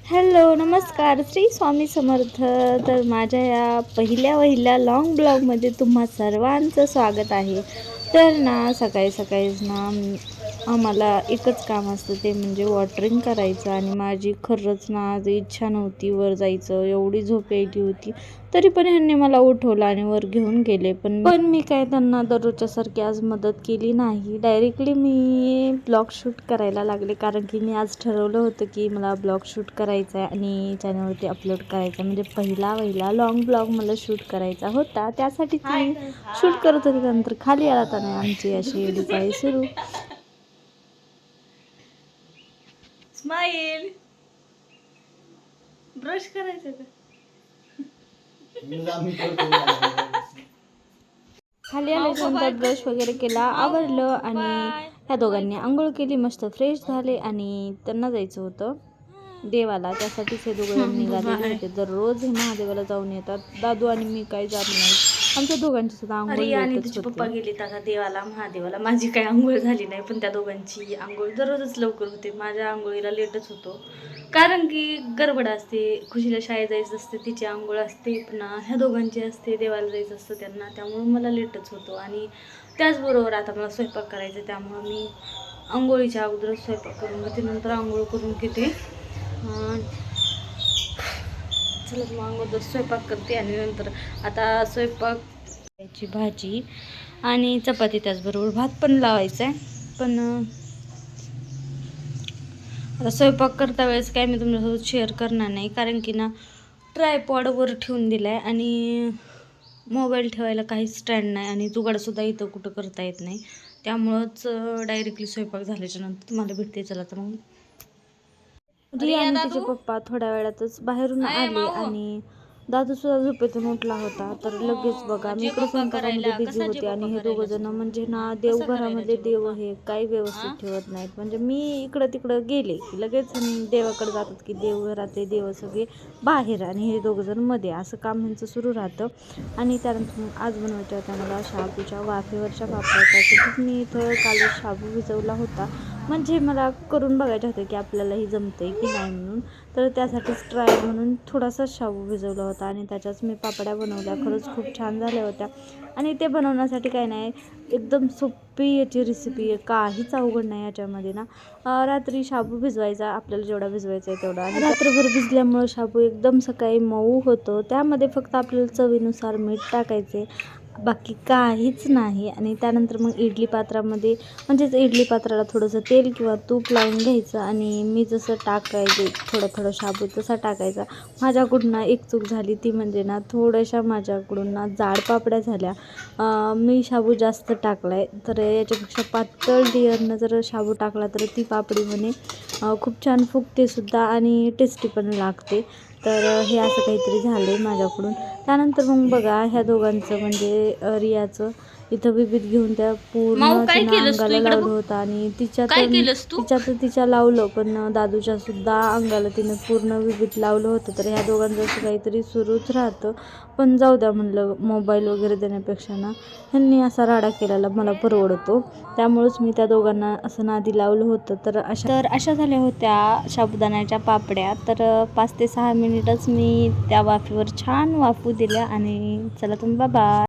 Hello, नमस्कार. श्री स्वामी समर्थ. तर माझ्या या पहिल्या लाँग ब्लॉगमध्ये तुम्हा सर्वांचं स्वागत आहे. तर ना सकाळी सकाळीच ना आम्हाला एकच काम असतं, ते म्हणजे वॉटरिंग करायचं. आणि माझी खरंच ना आज इच्छा नव्हती वर जायचं, एवढी झोप यायची होती. तरी पण ह्यांनी मला उठवलं आणि वर घेऊन गेले. पण मी काय त्यांना दररोजच्यासारखी आज मदत केली नाही. डायरेक्टली मी ब्लॉग शूट करायला लागले, कारण की मी आज ठरवलं होतं की मला ब्लॉग शूट करायचा आहे आणि चॅनलवरती अपलोड करायचा. म्हणजे पहिला लाँग ब्लॉग मला शूट करायचा होता, त्यासाठीच मी शूट करत होते. नंतर खाली आला तर नाही आमची अशी एवढी सुरू. स्माईल, ब्रश करायचं का? खाली आल्याच्यानंतर ब्रश वगैरे केला, आवरलं आणि ह्या दोघांनी आंघोळ केली, मस्त फ्रेश झाले आणि त्यांना जायचं होतं देवाला. त्यासाठीच हे दोघं निघालेले होते. दररोज हे महादेवाला जाऊन येतात. दादू आणि मी काही जात नाही. आमच्या दोघांची सुद्धा आंघोळ लेटच होते. पप्पा गेले आता देवाला, महादेवाला. माझी काही आंघोळ झाली नाही, पण त्या दोघांची आंघोळ दररोजच लवकर होते. माझ्या आंघोळीला लेटच होतो, कारण की गडबड असते. खुशीला शाळेत जायचं असते, तिची आंघोळ असते, पुन्हा ह्या दोघांची असते, देवाला जायचं असतं त्यांना. त्यामुळं मला लेटच होतो. आणि त्याचबरोबर आता मला स्वयंपाक करायचा, त्यामुळं मी आंघोळीच्या अगोदरच स्वयंपाक करून घेते, नंतर आंघोळ करून घेते. चला मग अगोदर स्वयंपाक करते आणि नंतर आता स्वयंपाकाची भाजी आणि चपाती, त्याचबरोबर भात पण लावायचा आहे. पण आता स्वयंपाक करता वेळेस काय मी तुमच्यासोबत शेअर करणार नाही, कारण की ना ट्रायपॉडवर ठेवून दिला आहे आणि मोबाईल ठेवायला काहीच स्टँड नाही आणि जुगाडसुद्धा इथं कुठं करता येत नाही. त्यामुळंच डायरेक्टली स्वयंपाक झाल्याच्या नंतर तुम्हाला भेटते. चला तर मग रिया आणि तिचे पप्पा थोड्या वेळातच बाहेरून आले आणि दादू सुद्धा झोपेतून उठला होता. तर लगेच बघा मी इकडे स्वयंपाकामध्ये बिझी होते आणि हे दोघं जण म्हणजे ना देवघरामध्ये देव हे काही व्यवस्थित ठेवत नाहीत. म्हणजे मी इकडं तिकडं गेले की लगेच देवाकडे जातात, की देवघरातले देव सगळे बाहेर आणि हे दोघं जण मध्ये, असं काम ह्यांचं सुरू राहतं. आणि त्यानंतर आज बनवायच्या होत्या मला शाबूच्या वाफेवरच्या पापड्या. त्यासाठी मी इथं काल शाबू भिजवला होता, म्हणजे मला करून बघायचं होतं की आपल्यालाही जमतंय की नाही म्हणून. तर त्यासाठीच ट्राय म्हणून थोडासा शाबू भिजवला होता आणि त्याच्याच मी पापड्या बनवल्या. खरंच खूप छान झाल्या होत्या. आणि ते बनवण्यासाठी काय नाही, एकदम सोपी याची रेसिपी आहे, काहीच अवघड नाही याच्यामध्ये ना. रात्री शाबू भिजवायचा, आपल्याला जेवढा भिजवायचा आहे तेवढा. आणि रात्रभर भिजल्यामुळं शाबू एकदम सकाळी मऊ होतो. त्यामध्ये फक्त आपल्याला चवीनुसार मीठ टाकायचे, बाकी काहीच नाही. आणि त्यानंतर मग इडली पात्रामध्ये, म्हणजेच इडली पात्राला थोडंसं तेल किंवा तूप लावून घ्यायचं आणि मी जसं टाकायचे थोडं शाबू तसा टाकायचा. माझ्याकडून एक चूक झाली, ती म्हणजे ना थोड्याशा माझ्याकडून ना जाड पापड्या झाल्या. मी शाबू जास्त टाकला आहे, तर याच्यापेक्षा पातळ लेअरनं जर शाबू टाकला तर ती पापडी म्हणे खूप छान फुगतेसुद्धा आणि टेस्टी पण लागते. तर हे असं काहीतरी झालं आहे माझ्याकडून. त्यानंतर मग बघा ह्या दोघांचं म्हणजे रियाचं इथं विभीत घेऊन त्या पूर्ण तिनं अंगाला लावलं होतं आणि तिच्या लावलं, पण दादूच्या सुद्धा अंगाला तिनं पूर्ण विभीत लावलं होतं. तर ह्या दोघांचं असं काहीतरी सुरूच राहतं. पण जाऊ द्या म्हणलं, मोबाईल वगैरे देण्यापेक्षा ना ह्यांनी असा राडा केलेला मला परवडतो. त्यामुळंच मी त्या दोघांना असं नादी लावलं होतं. तर अशा झाल्या होत्या साबुदाण्याच्या पापड्या. तर 5 ते 6 मिनिटच मी त्या वाफेवर छान वाफू दिल्या आणि चला तुम्ही बाबा.